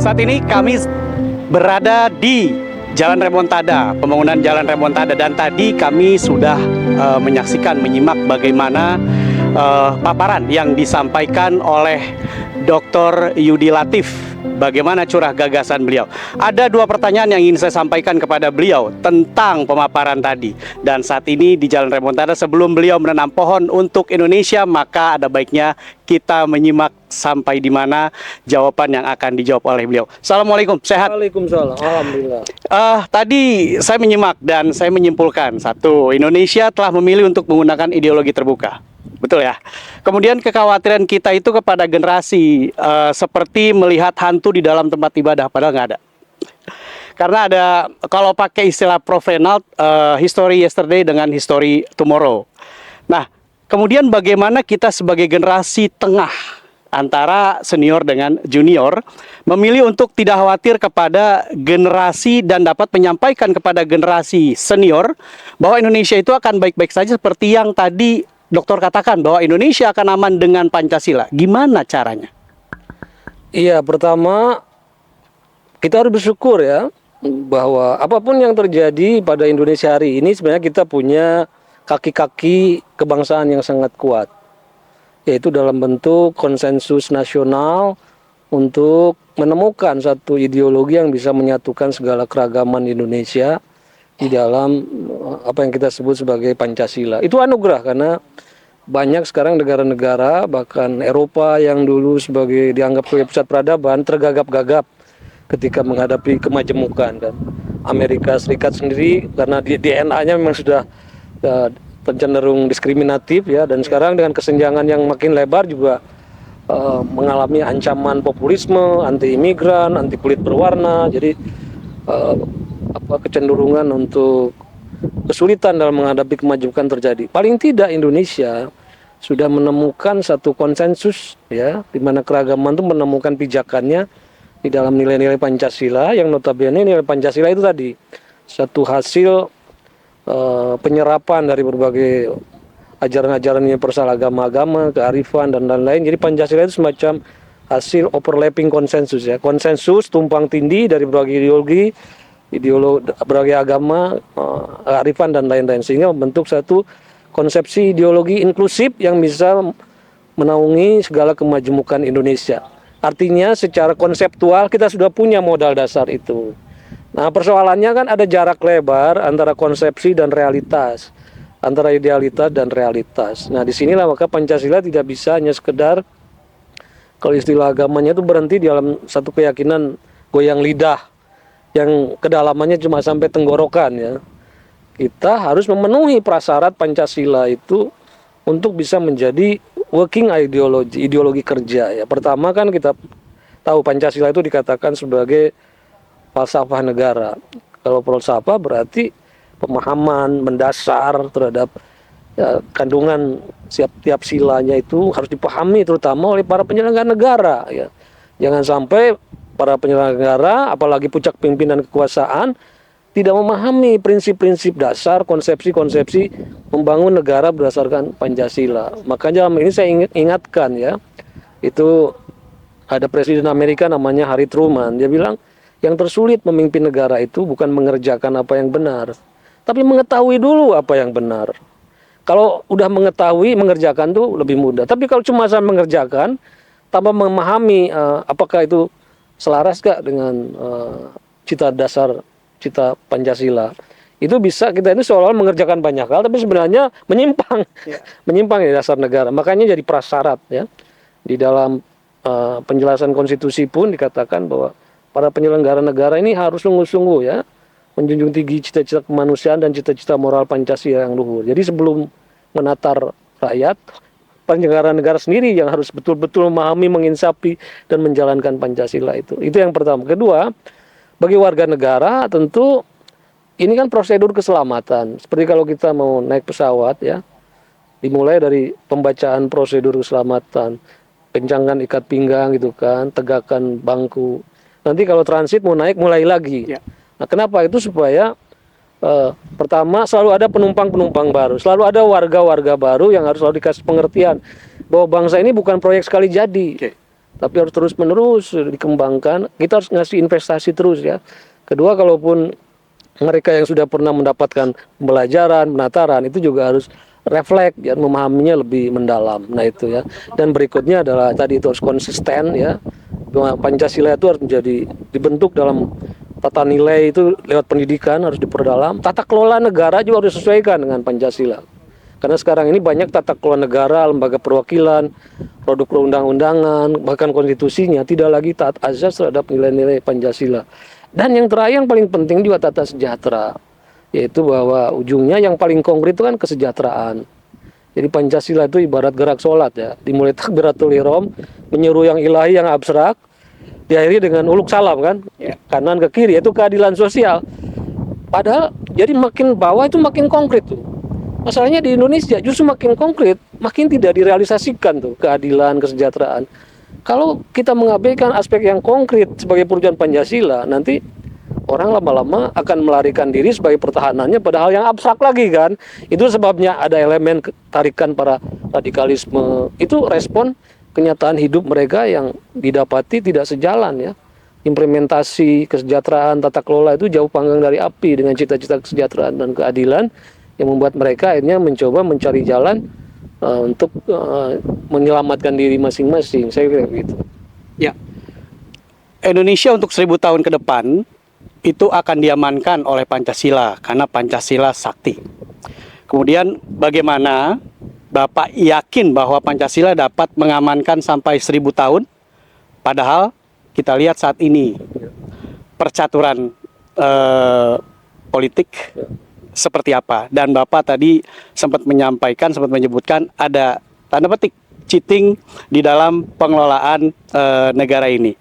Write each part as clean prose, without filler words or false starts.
Saat ini kami berada di Jalan Remontada, pembangunan Jalan Remontada, dan tadi kami sudah menyimak bagaimana paparan yang disampaikan oleh Dr. Yudi Latif. Bagaimana curah gagasan beliau. Ada dua pertanyaan yang ingin saya sampaikan kepada beliau tentang pemaparan tadi. Dan saat ini di Jalan Remontada, sebelum beliau menanam pohon untuk Indonesia, maka ada baiknya kita menyimak sampai di mana jawaban yang akan dijawab oleh beliau. Assalamualaikum, sehat? Waalaikumsalam, alhamdulillah. Tadi saya menyimak dan saya menyimpulkan, satu, Indonesia telah memilih untuk menggunakan ideologi terbuka. Betul ya. Kemudian kekhawatiran kita itu kepada generasi seperti melihat hantu di dalam tempat ibadah, padahal nggak ada. Karena ada, kalau pakai istilah Prof. Reynald, history yesterday dengan history tomorrow. Nah, kemudian bagaimana kita sebagai generasi tengah antara senior dengan junior memilih untuk tidak khawatir kepada generasi dan dapat menyampaikan kepada generasi senior bahwa Indonesia itu akan baik-baik saja seperti yang tadi Dokter katakan bahwa Indonesia akan aman dengan Pancasila. Gimana caranya? Iya, pertama kita harus bersyukur ya bahwa apapun yang terjadi pada Indonesia hari ini sebenarnya kita punya kaki-kaki kebangsaan yang sangat kuat, yaitu dalam bentuk konsensus nasional untuk menemukan satu ideologi yang bisa menyatukan segala keragaman Indonesia di dalam apa yang kita sebut sebagai Pancasila. Itu anugerah karena banyak sekarang negara-negara bahkan Eropa yang dulu sebagai dianggap sebagai pusat peradaban tergagap-gagap ketika menghadapi kemajemukan, dan Amerika Serikat sendiri karena DNA-nya memang sudah cenderung diskriminatif ya, dan sekarang dengan kesenjangan yang makin lebar juga mengalami ancaman populisme, anti imigran, anti kulit berwarna. Jadi kecenderungan untuk kesulitan dalam menghadapi kemajukan terjadi. Paling tidak Indonesia sudah menemukan satu konsensus ya, di mana keragaman itu menemukan pijakannya di dalam nilai-nilai Pancasila, yang notabene nilai Pancasila itu tadi satu hasil penyerapan dari berbagai ajaran-ajaran universal agama-agama, kearifan dan lain-lain. Jadi Pancasila itu semacam hasil overlapping konsensus ya, konsensus tumpang tindih dari berbagai ideologi, berbagai agama, kearifan dan lain-lain, sehingga membentuk satu konsepsi ideologi inklusif yang bisa menaungi segala kemajemukan Indonesia. Artinya secara konseptual kita sudah punya modal dasar itu. Nah, persoalannya kan ada jarak lebar antara konsepsi dan realitas, antara idealitas dan realitas. Nah, disinilah maka Pancasila tidak bisa hanya sekedar, kalau istilah agamanya itu berhenti di dalam satu keyakinan goyang lidah yang kedalamannya cuma sampai tenggorokan ya. Kita harus memenuhi prasyarat Pancasila itu untuk bisa menjadi working ideologi kerja ya. Pertama kan kita tahu Pancasila itu dikatakan sebagai falsafah negara. Kalau falsafah berarti pemahaman mendasar terhadap ya, kandungan tiap silanya itu harus dipahami terutama oleh para penyelenggara negara ya. Jangan sampai para penyelenggara negara, apalagi puncak pimpinan kekuasaan, tidak memahami prinsip-prinsip dasar, konsepsi-konsepsi membangun negara berdasarkan Pancasila. Makanya dalam ini saya ingatkan ya, itu ada Presiden Amerika namanya Harry Truman, dia bilang yang tersulit memimpin negara itu bukan mengerjakan apa yang benar, tapi mengetahui dulu apa yang benar. Kalau udah mengetahui, mengerjakan tuh lebih mudah. Tapi kalau cuma saya mengerjakan, tanpa memahami apakah itu selaras gak dengan cita dasar, cita Pancasila, itu bisa kita ini seolah-olah mengerjakan banyak hal tapi sebenarnya menyimpang menyimpang dari dasar negara. Makanya jadi prasyarat ya, di dalam penjelasan konstitusi pun dikatakan bahwa para penyelenggara negara ini harus sungguh-sungguh ya menjunjung tinggi cita-cita kemanusiaan dan cita-cita moral Pancasila yang luhur. Jadi sebelum menatar rakyat, penyelenggara negara sendiri yang harus betul-betul memahami, menginsapi dan menjalankan Pancasila itu. Itu yang pertama. Kedua, bagi warga negara tentu ini kan prosedur keselamatan. Seperti kalau kita mau naik pesawat ya, dimulai dari pembacaan prosedur keselamatan, kencangkan ikat pinggang gitu kan, tegakkan bangku. Nanti kalau transit mau naik mulai lagi. Ya. Nah, kenapa itu? Supaya pertama selalu ada penumpang-penumpang baru, selalu ada warga-warga baru yang harus selalu dikasih pengertian bahwa bangsa ini bukan proyek sekali jadi. tapi harus terus-menerus dikembangkan. Kita harus ngasih investasi terus ya. Kedua, kalaupun mereka yang sudah pernah mendapatkan pembelajaran, penataran, itu juga harus refleks ya, memahaminya lebih mendalam. Nah itu ya. Dan berikutnya adalah tadi itu harus konsisten ya. Pancasila itu harus menjadi dibentuk dalam tata nilai itu lewat pendidikan, harus diperdalam. Tata kelola negara juga harus disesuaikan dengan Pancasila. Karena sekarang ini banyak tata kelola negara, lembaga perwakilan, produk perundang-undangan, bahkan konstitusinya tidak lagi taat azas terhadap nilai-nilai Pancasila. Dan yang terakhir yang paling penting juga tata sejahtera, yaitu bahwa ujungnya yang paling konkret itu kan kesejahteraan. Jadi Pancasila itu ibarat gerak sholat ya, dimulai takbiratul ihram, menyeru yang ilahi yang abstrak, diakhiri dengan uluk salam kan, kanan ke kiri, itu keadilan sosial. Padahal jadi makin bawah itu makin konkret tuh. Masalahnya di Indonesia justru makin konkret, makin tidak direalisasikan tuh keadilan, kesejahteraan. Kalau kita mengabaikan aspek yang konkret sebagai perwujudan Pancasila, nanti orang lama-lama akan melarikan diri sebagai pertahanannya pada hal yang abstrak lagi kan. Itu sebabnya ada elemen tarikan para radikalisme. Itu respon kenyataan hidup mereka yang didapati tidak sejalan ya. Implementasi kesejahteraan tata kelola itu jauh panggang dari api dengan cita-cita kesejahteraan dan keadilan yang membuat mereka akhirnya mencoba mencari jalan untuk menyelamatkan diri masing-masing. Saya kira begitu. Ya. Indonesia untuk 1000 tahun ke depan itu akan diamankan oleh Pancasila karena Pancasila sakti. Kemudian bagaimana Bapak yakin bahwa Pancasila dapat mengamankan sampai 1000 tahun? Padahal kita lihat saat ini percaturan politik seperti apa. Dan Bapak tadi sempat menyampaikan, sempat menyebutkan ada tanda petik cheating di dalam pengelolaan negara ini.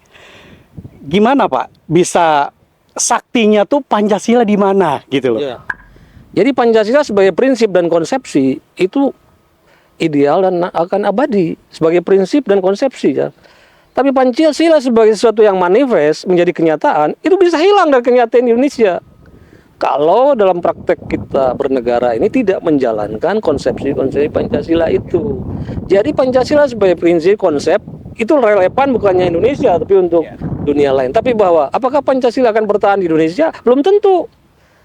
Gimana Pak bisa saktinya tuh Pancasila di mana gitu loh? Ya. Jadi Pancasila sebagai prinsip dan konsepsi itu ideal dan akan abadi sebagai prinsip dan konsepsi ya. Tapi Pancasila sebagai sesuatu yang manifest menjadi kenyataan itu bisa hilang dari kenyataan Indonesia kalau dalam praktek kita bernegara ini tidak menjalankan konsepsi-konsepsi Pancasila itu. Jadi Pancasila sebagai prinsip konsep itu relevan bukannya Indonesia tapi untuk dunia lain. Tapi bahwa apakah Pancasila akan bertahan di Indonesia? Belum tentu.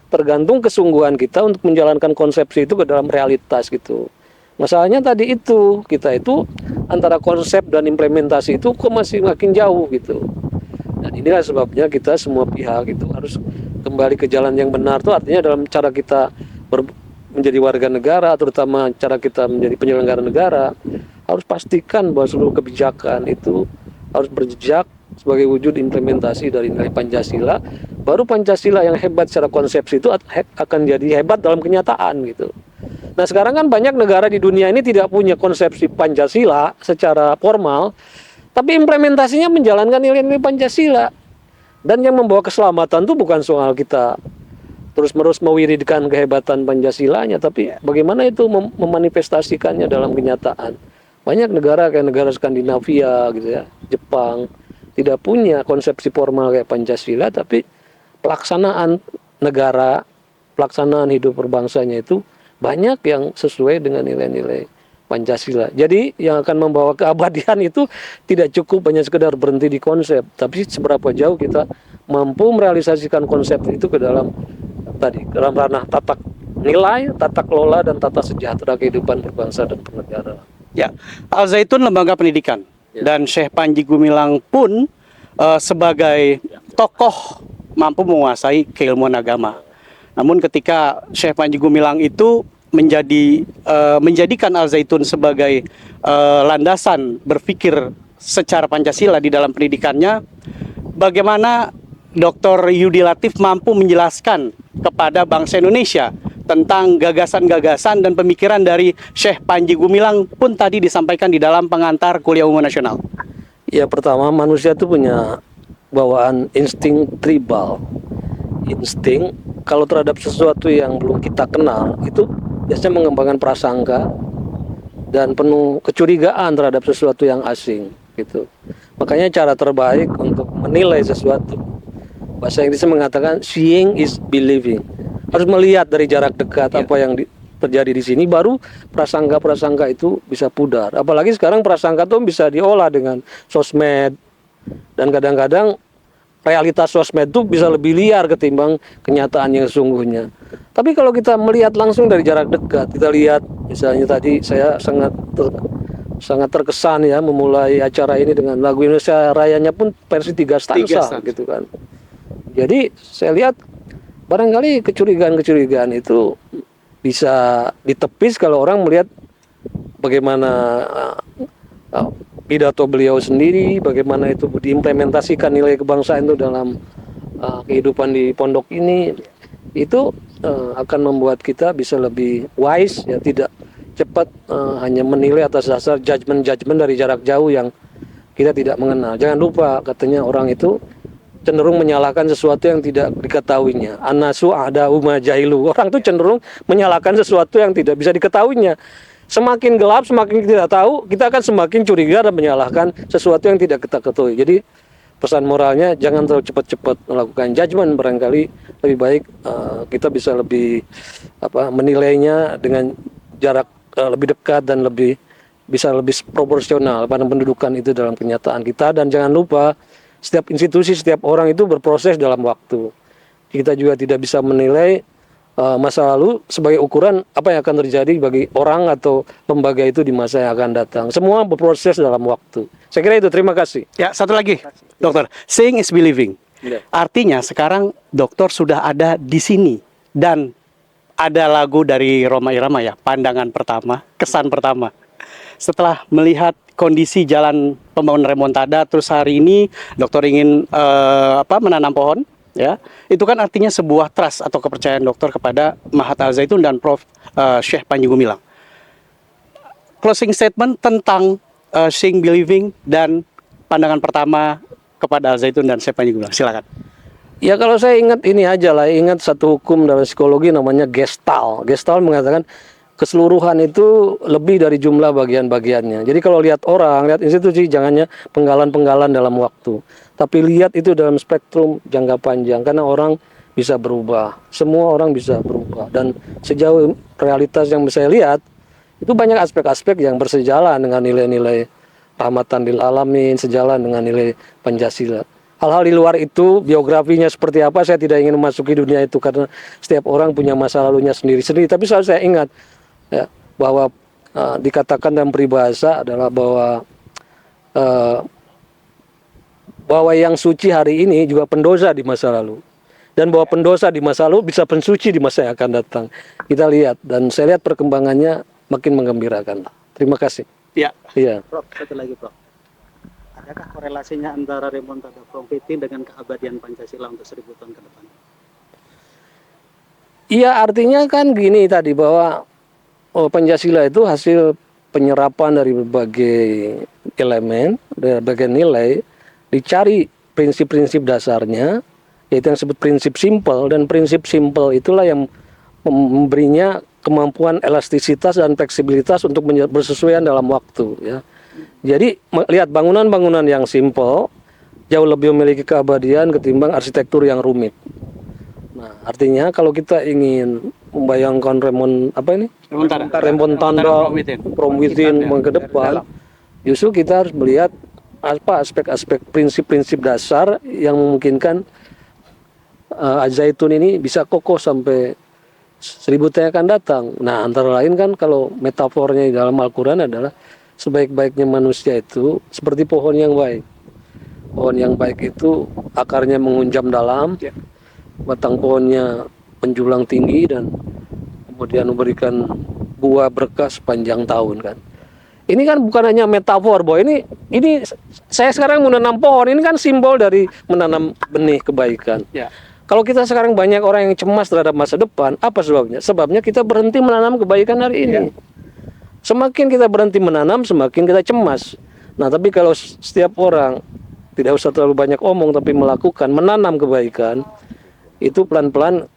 Tergantung kesungguhan kita untuk menjalankan konsepsi itu ke dalam realitas gitu. Masalahnya tadi itu, kita itu antara konsep dan implementasi itu kok masih makin jauh gitu. Dan inilah sebabnya kita semua pihak itu harus kembali ke jalan yang benar tuh, artinya dalam cara kita menjadi warga negara, terutama cara kita menjadi penyelenggara negara, harus pastikan bahwa seluruh kebijakan itu harus berjejak sebagai wujud implementasi dari nilai Pancasila. Baru Pancasila yang hebat secara konsepsi itu akan jadi hebat dalam kenyataan gitu. Nah sekarang kan banyak negara di dunia ini tidak punya konsepsi Pancasila secara formal, tapi implementasinya menjalankan nilai-nilai Pancasila. Dan yang membawa keselamatan itu bukan soal kita terus-menerus mewiridkan kehebatan Pancasilanya, tapi bagaimana itu memanifestasikannya dalam kenyataan. Banyak negara kayak negara Skandinavia gitu ya, Jepang, tidak punya konsepsi formal kayak Pancasila, tapi pelaksanaan negara, pelaksanaan hidup berbangsanya itu banyak yang sesuai dengan nilai-nilai Pancasila. Jadi yang akan membawa keabadian itu tidak cukup hanya sekedar berhenti di konsep, tapi seberapa jauh kita mampu merealisasikan konsep itu ke dalam dalam ranah tata nilai, tata kelola dan tata sejahtera kehidupan berbangsa dan bernegara. Ya, Al Zaitun lembaga pendidikan dan Syekh Panji Gumilang pun sebagai tokoh mampu menguasai keilmuan agama. Namun ketika Syekh Panji Gumilang itu menjadikan Al Zaitun sebagai landasan berpikir secara Pancasila di dalam pendidikannya, bagaimana Dr. Yudi Latif mampu menjelaskan kepada bangsa Indonesia tentang gagasan-gagasan dan pemikiran dari Syekh Panji Gumilang pun tadi disampaikan di dalam pengantar Kuliah Umum Nasional. Ya, pertama manusia itu punya bawaan insting tribal. Insting kalau terhadap sesuatu yang belum kita kenal itu biasanya mengembangkan prasangka dan penuh kecurigaan terhadap sesuatu yang asing gitu. Makanya cara terbaik untuk menilai sesuatu, bahasa Inggrisnya mengatakan seeing is believing. Harus melihat dari jarak dekat apa yang terjadi di sini, baru prasangka-prasangka itu bisa pudar. Apalagi sekarang prasangka itu bisa diolah dengan sosmed, dan kadang-kadang realitas sosmed itu bisa lebih liar ketimbang kenyataan yang sesungguhnya. Tapi kalau kita melihat langsung dari jarak dekat, kita lihat misalnya tadi saya sangat terkesan ya memulai acara ini dengan lagu Indonesia Rayanya pun versi 3 stanza gitu kan. Jadi saya lihat barangkali kecurigaan-kecurigaan itu bisa ditepis kalau orang melihat bagaimana pidato beliau sendiri, bagaimana itu diimplementasikan nilai kebangsaan itu dalam kehidupan di pondok ini, itu akan membuat kita bisa lebih wise ya, tidak cepat hanya menilai atas dasar judgement dari jarak jauh yang kita tidak mengenal. Jangan lupa katanya orang itu cenderung menyalahkan sesuatu yang tidak diketahuinya. Anasu ada jahilu. Orang itu cenderung menyalahkan sesuatu yang tidak bisa diketahuinya. Semakin gelap, semakin kita tidak tahu, kita akan semakin curiga dan menyalahkan sesuatu yang tidak kita ketahui. Jadi pesan moralnya jangan terlalu cepat-cepat melakukan judgement. Barangkali lebih baik kita bisa lebih menilainya dengan jarak lebih dekat dan bisa lebih proporsional pada pendudukan itu dalam kenyataan kita. Dan jangan lupa setiap institusi, setiap orang itu berproses dalam waktu. Kita juga tidak bisa menilai masa lalu sebagai ukuran apa yang akan terjadi bagi orang atau lembaga itu di masa yang akan datang. Semua berproses dalam waktu. Saya kira itu. Terima kasih. Ya, satu lagi, dokter. Seeing is believing. Artinya sekarang dokter sudah ada di sini dan ada lagu dari Rhoma Irama ya, pandangan pertama, kesan pertama. Setelah melihat kondisi jalan pembangunan remontada, terus hari ini dokter ingin menanam pohon. Ya, itu kan artinya sebuah trust atau kepercayaan dokter kepada Mahat Al Zaitun dan Prof. Syekh Panji Gumilang. Closing statement tentang seeing, believing dan pandangan pertama kepada Al Zaitun dan Syekh Panji Gumilang. Silakan. Ya kalau saya ingat ini aja lah, ingat satu hukum dalam psikologi namanya Gestalt. Gestalt mengatakan keseluruhan itu lebih dari jumlah bagian-bagiannya. Jadi kalau lihat orang, lihat institusi, jangannya penggalan-penggalan dalam waktu. Tapi lihat itu dalam spektrum jangka panjang. Karena orang bisa berubah. Semua orang bisa berubah. Dan sejauh realitas yang saya lihat, itu banyak aspek-aspek yang bersejalan dengan nilai-nilai rahmatan lil alamin, sejalan dengan nilai Pancasila. Hal-hal di luar itu, biografinya seperti apa, saya tidak ingin memasuki dunia itu. Karena setiap orang punya masa lalunya sendiri-sendiri. Tapi selalu saya ingat, ya, bahwa dikatakan dalam peribahasa adalah bahwa yang suci hari ini juga pendosa di masa lalu, dan bahwa pendosa di masa lalu bisa pensuci di masa yang akan datang. Kita lihat, dan saya lihat perkembangannya makin menggembirakan. Terima kasih. Ya. Iya. Prof, satu lagi Prof. Adakah korelasinya antara remontada From Within dengan keabadian Pancasila untuk 1000 tahun ke depan? Iya, artinya kan gini tadi bahwa Pancasila itu hasil penyerapan dari berbagai elemen, dari berbagai nilai, dicari prinsip-prinsip dasarnya, yaitu yang disebut prinsip simpel, dan prinsip simpel itulah yang memberinya kemampuan elastisitas dan fleksibilitas untuk bersesuaian dalam waktu. Ya. Jadi lihat bangunan-bangunan yang simpel jauh lebih memiliki keabadian ketimbang arsitektur yang rumit. Nah, artinya kalau kita ingin membayangkan remontada from within ke depan, justru kita harus melihat apa aspek-aspek prinsip-prinsip dasar yang memungkinkan Al-Zaitun ini bisa kokoh sampai 1000 tahun akan datang. Nah, antara lain kan kalau metafornya di dalam Al-Quran adalah sebaik-baiknya manusia itu seperti pohon yang baik. Pohon yang baik itu akarnya mengunjam dalam, batang pohonnya menjulang tinggi, dan kemudian memberikan buah berkah sepanjang tahun kan. Ini kan bukan hanya metafor, bahwa ini saya sekarang menanam pohon, ini kan simbol dari menanam benih kebaikan. Ya. Kalau kita sekarang banyak orang yang cemas terhadap masa depan, apa sebabnya? Sebabnya kita berhenti menanam kebaikan hari ini. Ya. Semakin kita berhenti menanam, semakin kita cemas. Nah, tapi kalau setiap orang tidak usah terlalu banyak omong, tapi melakukan, menanam kebaikan, itu pelan-pelan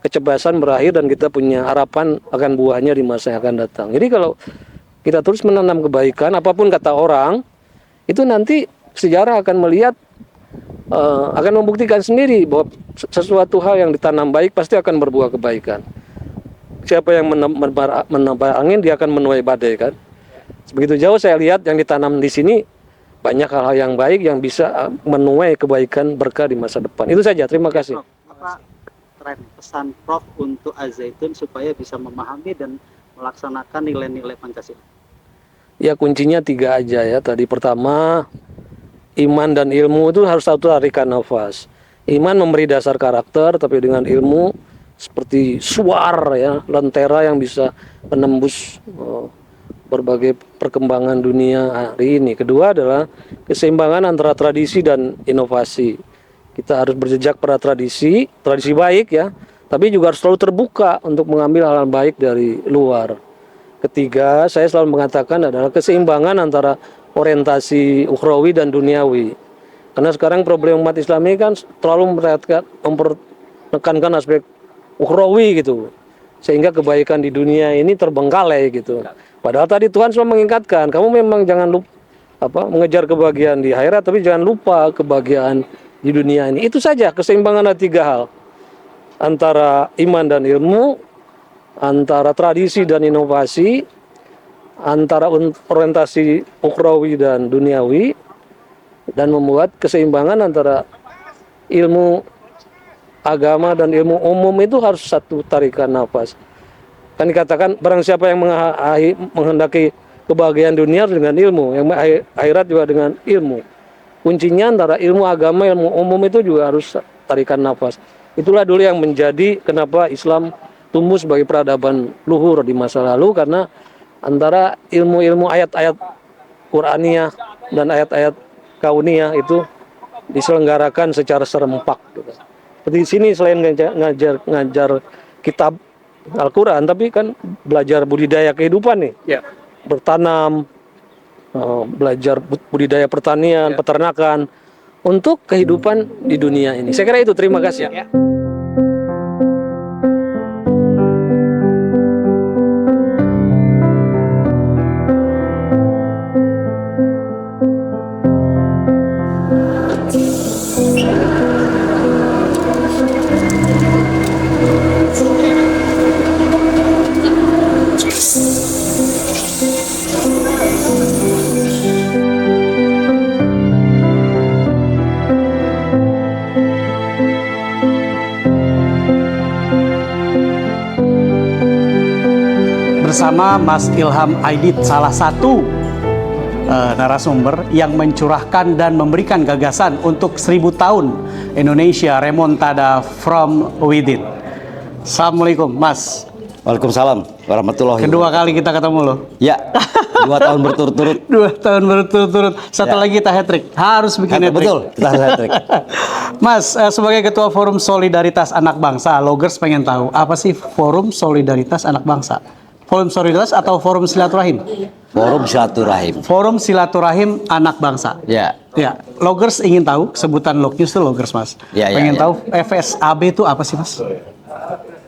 kecerdasan berakhir dan kita punya harapan akan buahnya di masa yang akan datang. Jadi kalau kita terus menanam kebaikan, apapun kata orang, itu nanti sejarah akan melihat, akan membuktikan sendiri bahwa sesuatu hal yang ditanam baik pasti akan berbuah kebaikan. siapa yang menebar angin, dia akan menuai badai kan. Begitu jauh saya lihat yang ditanam di sini banyak hal-hal yang baik yang bisa menuai kebaikan berkah di masa depan. Itu saja, terima kasih. Prof, apa tren pesan Prof untuk Al-Zaitun supaya bisa memahami dan melaksanakan nilai-nilai Pancasila? Ya kuncinya 3 aja ya. Tadi pertama, iman dan ilmu itu harus satu tarikan nafas. Iman memberi dasar karakter, tapi dengan ilmu seperti suar ya, lentera yang bisa menembus berbagai perkembangan dunia hari ini. Kedua adalah keseimbangan antara tradisi dan inovasi. Kita harus berjejak pada tradisi baik ya, tapi juga harus selalu terbuka untuk mengambil hal-hal baik dari luar. Ketiga, saya selalu mengatakan adalah keseimbangan antara orientasi ukhrawi dan duniawi. Karena sekarang problem umat Islam ini kan terlalu mempertekankan aspek ukhrawi gitu, sehingga kebaikan di dunia ini terbengkalai gitu. Padahal tadi Tuhan sudah mengingatkan, kamu memang jangan lupa mengejar kebahagiaan di akhirat, tapi jangan lupa kebahagiaan di dunia ini. Itu saja, keseimbangan ada 3 hal, antara iman dan ilmu, antara tradisi dan inovasi, antara orientasi ukhrawi dan duniawi, dan membuat keseimbangan antara ilmu agama dan ilmu umum itu harus satu tarikan nafas. Kan dikatakan barang siapa yang menghendaki kebahagiaan dunia dengan ilmu, yang akhirat juga dengan ilmu. Kuncinya antara ilmu agama, ilmu umum itu juga harus tarikan nafas. Itulah dulu yang menjadi kenapa Islam tumbuh sebagai peradaban luhur di masa lalu, karena antara ilmu-ilmu ayat-ayat Qur'aniyah dan ayat-ayat kauniyah itu diselenggarakan secara serempak. Seperti di sini selain ngajar kitab Al-Quran, tapi kan belajar budidaya kehidupan nih, bertanam, belajar budidaya pertanian, peternakan, untuk kehidupan di dunia ini. Saya kira itu, terima kasih. Bersama Mas Ilham Aidit, salah satu narasumber yang mencurahkan dan memberikan gagasan untuk 1000 tahun Indonesia Remontada from Within. Assalamualaikum Mas. Waalaikumsalam warahmatullahi wabarakatuh. Kedua kali kita ketemu loh. Ya, 2 tahun berturut-turut. 2 tahun berturut-turut. Satu lagi kita hat-trick. Harus bikin hat-trick. Betul, kita harus hat-trick. Mas, sebagai Ketua Forum Solidaritas Anak Bangsa, Loggers pengen tahu apa sih Forum Solidaritas Anak Bangsa? Forum Solidaritas atau Forum Silaturahim? Forum Silaturahim. Forum Silaturahim Anak Bangsa. Ya. Ya, Loggers ingin tahu, sebutan Lognews itu Loggers Mas. Pengen tahu FSAB itu apa sih Mas?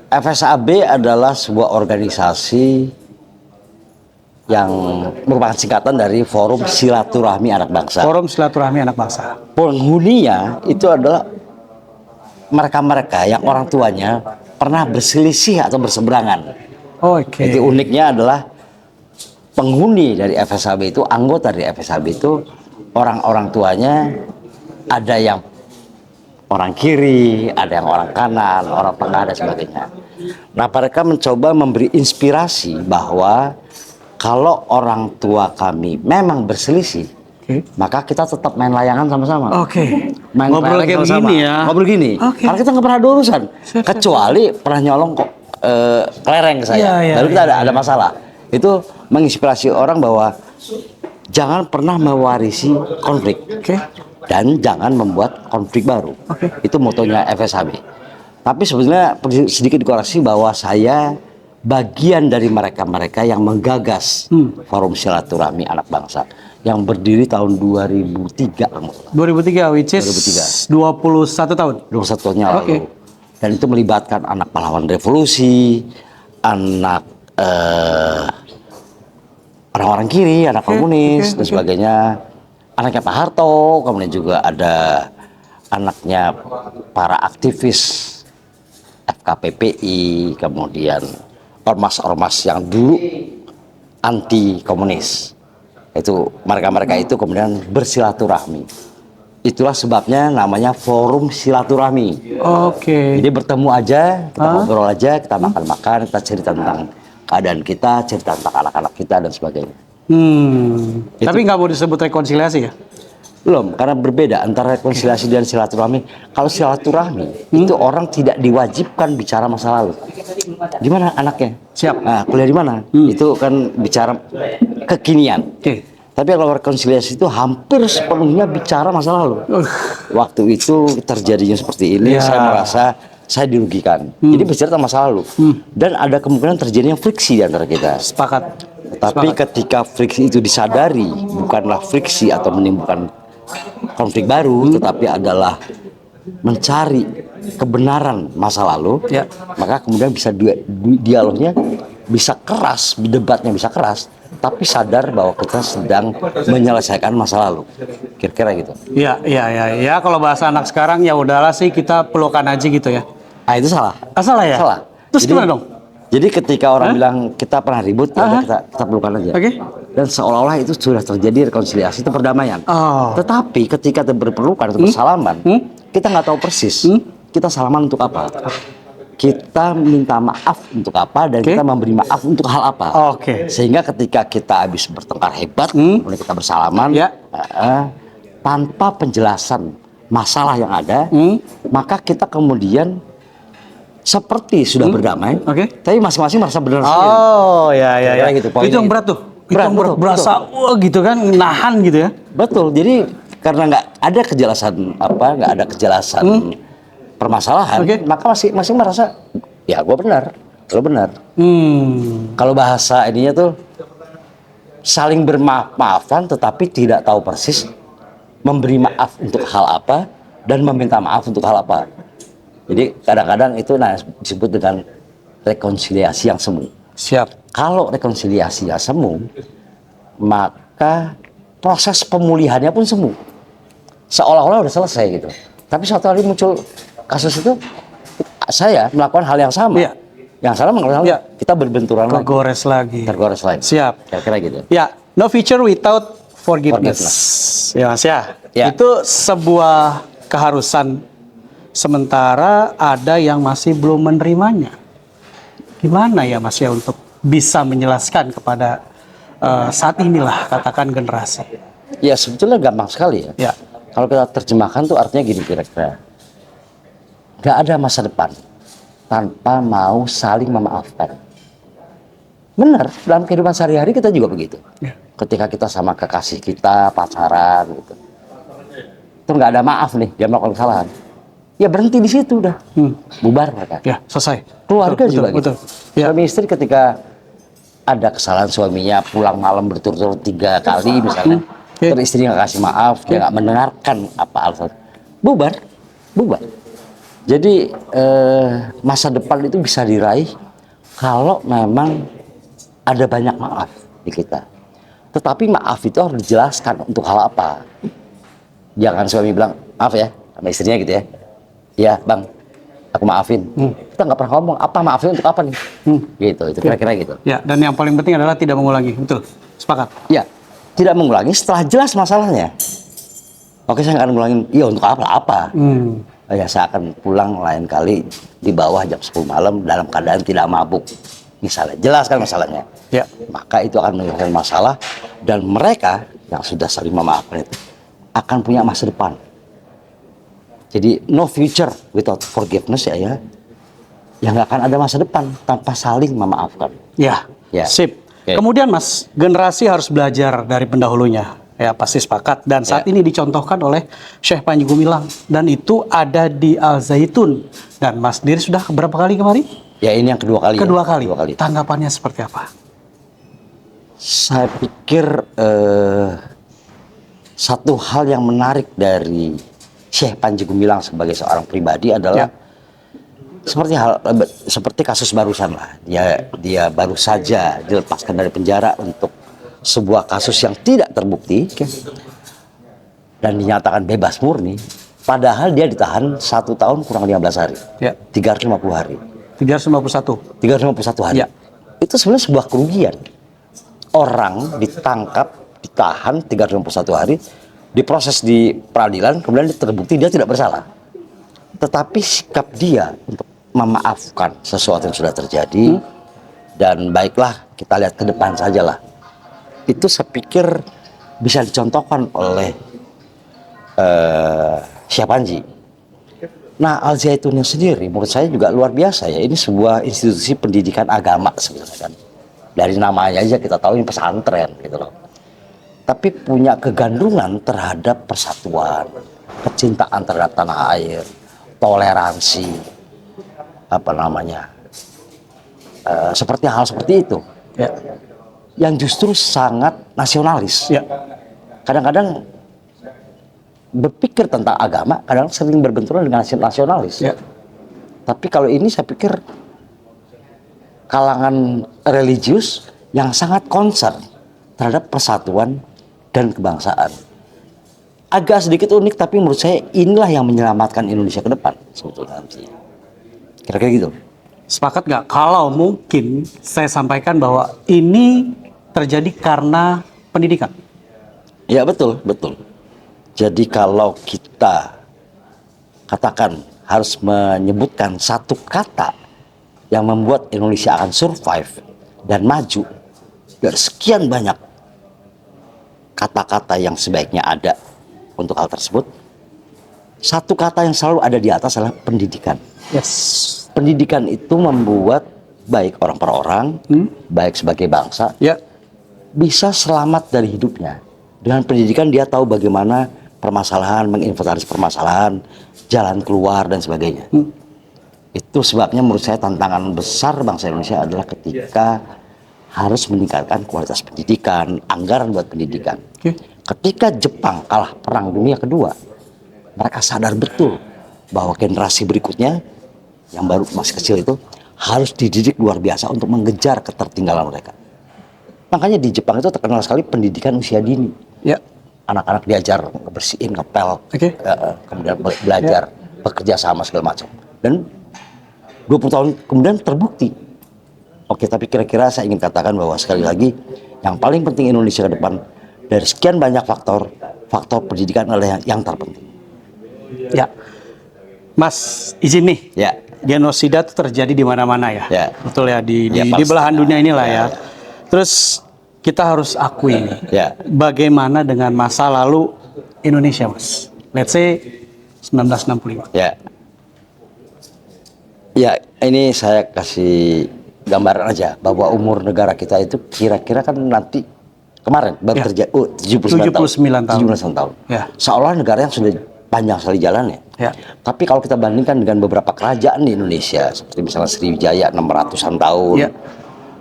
FSAB adalah sebuah organisasi yang merupakan singkatan dari Forum Silaturahmi Anak Bangsa. Forum Silaturahmi Anak Bangsa. Penghuninya itu adalah mereka-mereka yang orang tuanya pernah berselisih atau berseberangan. Oke. Jadi uniknya adalah penghuni dari FSAB itu, anggota dari FSAB itu orang-orang tuanya ada yang orang kiri, ada yang orang kanan, orang tengah dan sebagainya. Nah, mereka mencoba memberi inspirasi bahwa kalau orang tua kami memang berselisih, maka kita tetap main layangan sama-sama. Main Ngobrol kayak begini ya. Ngobrol gini. Karena kita nggak pernah ada urusan. Kecuali pernah nyolong kok kelereng ke saya. Lalu kita ada masalah. Itu menginspirasi orang bahwa jangan pernah mewarisi konflik. Dan jangan membuat konflik baru. Itu motonya FSAB. Tapi sebenarnya sedikit dikoreksi bahwa saya bagian dari mereka-mereka yang menggagas Forum Silaturahmi Anak Bangsa yang berdiri tahun 2003. 2003, which is 21 tahun. 21 tahunnya lalu. Dan itu melibatkan anak pahlawan revolusi, anak orang-orang kiri, anak komunis dan sebagainya. Anaknya Pak Harto, kemudian juga ada anaknya para aktivis FKPPI, kemudian ormas-ormas yang dulu anti komunis. Itu mereka-mereka itu kemudian bersilaturahmi. Itulah sebabnya namanya forum silaturahmi. Oke. Jadi bertemu aja, kita ngobrol aja, kita makan-makan, kita cerita tentang keadaan kita, cerita tentang anak-anak kita dan sebagainya. Tapi nggak mau disebut rekonsiliasi ya? Belum, karena berbeda antara rekonsiliasi dan silaturahmi. Kalau silaturahmi itu orang tidak diwajibkan bicara masa lalu. Gimana anaknya? Siap. Nah, kuliah di mana? Itu kan bicara kekinian. Oke. Tapi kalau rekonsiliasi itu hampir sepenuhnya bicara masa lalu. Waktu itu terjadinya seperti ini, Ya. saya merasa saya dirugikan. Jadi bicara tentang masa lalu. Dan ada kemungkinan terjadinya friksi di antara kita. Sepakat. Tapi ketika friksi itu disadari, bukanlah friksi atau menimbulkan konflik baru, tetapi adalah mencari kebenaran masa lalu, Ya. maka kemudian bisa dialognya bisa keras, debatnya bisa keras, tapi sadar bahwa kita sedang menyelesaikan masa lalu. Kira-kira gitu. Ya. Kalau bahasa anak sekarang ya udahlah sih kita pelukan aja gitu ya. Ah, itu salah. Salah ya? Salah. Terus gimana dong? Jadi ketika orang bilang kita pernah ribut, ya udah kita pelukan aja. Oke. Dan seolah-olah itu sudah terjadi rekonsiliasi, itu perdamaian. Oh. Tetapi ketika kita berpelukan atau bersalaman, kita nggak tahu persis kita salaman untuk apa. Kita minta maaf untuk apa dan kita memberi maaf untuk hal apa. Oke. Sehingga ketika kita habis bertengkar hebat, kemudian kita bersalaman, Ya. tanpa penjelasan masalah yang ada, maka kita kemudian seperti sudah berdamai, Oke. tapi masing-masing merasa benar sendiri. Oh, ya. Kira-kira gitu, poinnya Itu yang gitu. berat tuh. Itu Berat, yang betul, berasa wah gitu kan, nahan gitu ya. Betul. Jadi karena nggak ada kejelasan nggak ada kejelasan permasalahan, Oke. maka masing-masing merasa ya gue benar, lo benar. Kalau bahasa ininya tuh saling bermaaf-maafan, tetapi tidak tahu persis memberi maaf untuk hal apa dan meminta maaf untuk hal apa. Jadi kadang-kadang itu disebut dengan rekonsiliasi yang semu. Siap. Kalau rekonsiliasi yang semu, maka proses pemulihannya pun semu. Seolah-olah udah selesai gitu. Tapi suatu hari muncul kasus itu, saya melakukan hal yang sama. Iya. Yang salah melakukan hal Iya. kita berbenturan lagi. Kegores lagi. Tergores lagi. Siap. Kira-kira gitu. Ya, no future without forgiveness. Ya, Mas ya. Ya. Itu sebuah keharusan. Sementara ada yang masih belum menerimanya. Gimana ya Mas ya untuk bisa menjelaskan kepada saat inilah katakan generasi. Ya sebetulnya gampang sekali ya. Ya. Kalau kita terjemahkan tuh artinya gini kira-kira. Gak ada masa depan tanpa mau saling memaafkan. Benar, dalam kehidupan sehari-hari kita juga begitu. Ya. Ketika kita sama kekasih kita, pacaran gitu. Itu nggak ada maaf nih, dia melakukan kesalahan. Ya berhenti di situ udah. Bubar mereka. Ya, selesai. Keluarga juga betul. gitu. Ya. Suami istri ketika ada kesalahan suaminya pulang malam berturut-turut 3 kali misalnya. Oke. Terus istri nggak kasih maaf, dia nggak mendengarkan apa alasan. Bubar. Jadi masa depan itu bisa diraih kalau memang ada banyak maaf di kita. Tetapi maaf itu harus dijelaskan untuk hal apa. Jangan suami bilang, maaf ya, sama istrinya gitu ya. Ya bang, aku maafin. Kita nggak pernah ngomong, apa maafin untuk apa nih? Gitu, itu kira-kira gitu. Ya, dan yang paling penting adalah tidak mengulangi. Betul. Sepakat. Ya, tidak mengulangi setelah jelas masalahnya. Oke, saya nggak akan ngulangin, iya untuk apa? Ya, saya akan pulang lain kali di bawah jam 10 malam dalam keadaan tidak mabuk. Misalnya, jelaskan masalahnya. Ya. Maka itu akan menyelesaikan masalah dan mereka yang sudah saling memaafkan itu akan punya masa depan. Jadi no future without forgiveness ya. Yang nggak akan ada masa depan tanpa saling memaafkan. Ya. Ya. Sip. Oke. Kemudian Mas, generasi harus belajar dari pendahulunya. Ya, pasti sepakat. Dan saat ini dicontohkan oleh Syekh Panji Gumilang. Dan itu ada di Al Zaitun. Dan Mas sendiri sudah berapa kali kemari? Ya ini yang kedua kali. Kedua ya. kali. Kedua kali. Tanggapannya seperti apa? Saya pikir satu hal yang menarik dari Syekh Panji Gumilang sebagai seorang pribadi adalah seperti kasus barusan lah. Dia baru saja dilepaskan dari penjara untuk sebuah kasus yang tidak terbukti dan dinyatakan bebas murni. Padahal dia ditahan 1 tahun kurang 15 hari. Ya. 350 hari. 351. 351 hari. Ya. itu sebenarnya sebuah kerugian. Orang ditangkap, ditahan 361 hari, diproses di peradilan, kemudian terbukti dia tidak bersalah. Tetapi sikap dia untuk memaafkan sesuatu yang sudah terjadi, dan baiklah kita lihat ke depan sajalah. Itu saya pikir bisa dicontohkan oleh Syekh Panji. Nah, Al Zaitun sendiri menurut saya juga luar biasa ya. Ini sebuah institusi pendidikan agama sebenarnya kan. Dari namanya aja kita tahu ini pesantren gitu loh. Tapi punya kegandrungan terhadap persatuan, kecintaan terhadap tanah air, toleransi, seperti hal seperti itu. Ya. Yang justru sangat nasionalis. Ya. Kadang-kadang berpikir tentang agama, kadang sering berbenturan dengan nasionalis. Ya. Tapi kalau ini saya pikir kalangan religius yang sangat concern terhadap persatuan dan kebangsaan. Agak sedikit unik, tapi menurut saya inilah yang menyelamatkan Indonesia ke depan sebetulnya. Kira-kira gitu. Sepakat nggak? Kalau mungkin saya sampaikan bahwa ini terjadi karena pendidikan. Ya betul, betul. Jadi kalau kita katakan harus menyebutkan satu kata yang membuat Indonesia akan survive dan maju dari sekian banyak kata-kata yang sebaiknya ada untuk hal tersebut, satu kata yang selalu ada di atas adalah pendidikan. Yes. Pendidikan itu membuat baik orang per orang, baik sebagai bangsa, Ya. bisa selamat dari hidupnya. Dengan pendidikan dia tahu bagaimana permasalahan, menginventaris permasalahan, jalan keluar dan sebagainya. Itu sebabnya menurut saya tantangan besar bangsa Indonesia adalah ketika harus meningkatkan kualitas pendidikan, anggaran buat pendidikan. Oke. Ketika Jepang kalah Perang Dunia Kedua, mereka sadar betul bahwa generasi berikutnya yang baru masih kecil itu harus dididik luar biasa untuk mengejar ketertinggalan mereka. Makanya di Jepang itu terkenal sekali pendidikan usia dini. Ya. Anak-anak diajar ngebersihin, ngepel, Oke. kemudian belajar bekerja sama segala macam. Dan 20 tahun kemudian terbukti. Oke, tapi kira-kira saya ingin katakan bahwa sekali lagi yang paling penting Indonesia ke depan dari sekian banyak faktor pendidikan adalah yang terpenting. Ya. Mas, izin nih. Ya. Genosida itu terjadi di mana-mana ya. Ya. Betul ya, di pasti. belahan dunia inilah ya. Ya. Terus kita harus akui nih, Ya. bagaimana dengan masa lalu Indonesia, Mas? Let's say 1965. Ya. Ya, ini saya kasih gambaran aja bahwa umur negara kita itu kira-kira kan nanti kemarin baru Ya. terjadi 79 tahun. 79 tahun. Ya. Seolah negara yang sudah panjang sekali jalannya. Ya. Tapi kalau kita bandingkan dengan beberapa kerajaan di Indonesia seperti misalnya Sriwijaya 600-an tahun. Ya.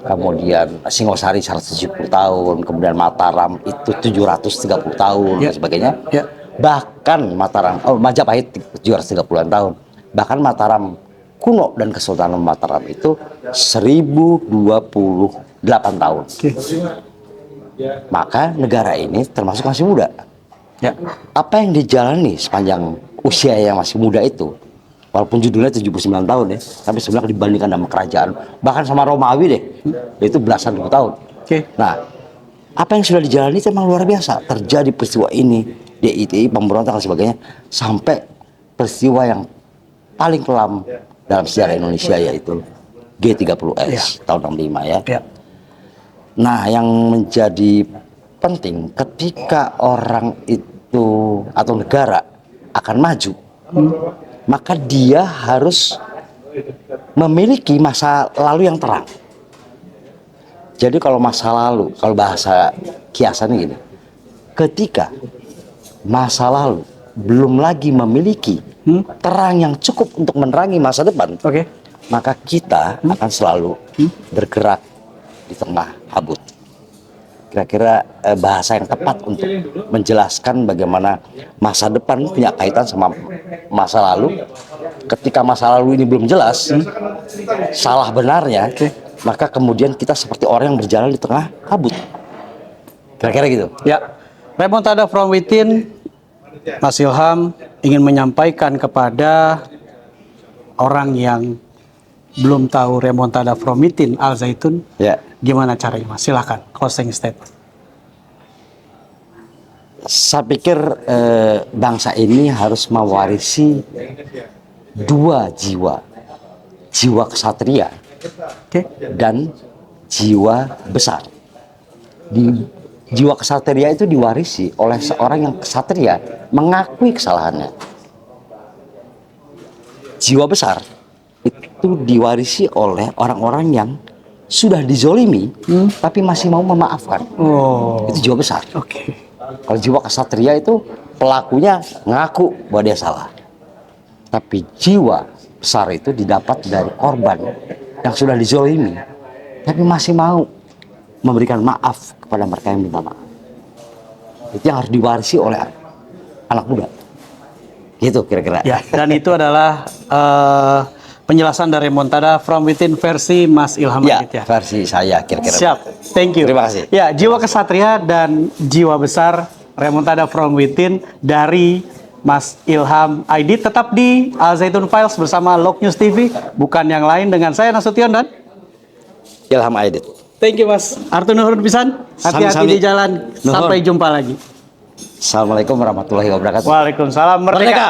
Kemudian Singosari 170 tahun, kemudian Mataram itu 730 tahun Ya. dan sebagainya. Ya. Bahkan Majapahit 730-an tahun. Bahkan Mataram kuno dan Kesultanan Mataram itu 1028 tahun. Oke. Maka negara ini termasuk masih muda. Ya. Apa yang dijalani sepanjang usia yang masih muda itu, walaupun judulnya 79 tahun ya, tapi sebenarnya dibandingkan sama kerajaan, bahkan sama Romawi deh, itu belasan ribu tahun. Oke. Nah, apa yang sudah dijalani itu memang luar biasa. Terjadi peristiwa ini, DITI, pemberontakan dan sebagainya, sampai peristiwa yang paling kelam dalam sejarah Indonesia yaitu G30S tahun 65 ya. Ya. Nah, yang menjadi penting ketika orang itu atau negara akan maju, maka dia harus memiliki masa lalu yang terang. Jadi kalau masa lalu, kalau bahasa kiasannya gini, ketika masa lalu belum lagi memiliki terang yang cukup untuk menerangi masa depan, Oke. maka kita akan selalu bergerak di tengah kabut. Kira-kira bahasa yang tepat untuk menjelaskan bagaimana masa depan punya kaitan sama masa lalu. Ketika masa lalu ini belum jelas, salah benarnya, maka kemudian kita seperti orang yang berjalan di tengah kabut. Kira-kira gitu. Ya. Remontada from within, Mas Ilham ingin menyampaikan kepada orang yang belum tahu remontada from within Al Zaitun, Ya. gimana caranya Mas? Silahkan closing statement. Saya pikir bangsa ini harus mewarisi dua jiwa, jiwa kesatria Oke. dan jiwa besar. Jiwa kesatria itu diwarisi oleh seorang yang kesatria mengakui kesalahannya. Jiwa besar itu diwarisi oleh orang-orang yang sudah dizolimi tapi masih mau memaafkan. Oh, Itu jiwa besar. oke. Kalau jiwa kesatria itu pelakunya ngaku bahwa dia salah. Tapi jiwa besar itu didapat dari korban yang sudah dizolimi tapi masih mau memberikan maaf kepada mereka yang minta maaf. Itu yang harus diwarisi oleh anak muda. Gitu kira-kira. Ya, dan itu adalah penjelasan dari remontada from within versi Mas Ilham Ya, Aidit ya. versi saya kira-kira. Siap, thank you. Terima kasih. Ya, jiwa kesatria dan jiwa besar remontada from within dari Mas Ilham Aidit tetap di Al Zaitun Files bersama Lok News TV, bukan yang lain dengan saya Nasution dan Ilham Aidit. thank you Mas. Artu nuhun pisan. Hati-hati Sami-sami. di jalan. Nuhun. Sampai jumpa lagi. Assalamualaikum warahmatullahi wabarakatuh. Waalaikumsalam. Merdeka. Merdeka.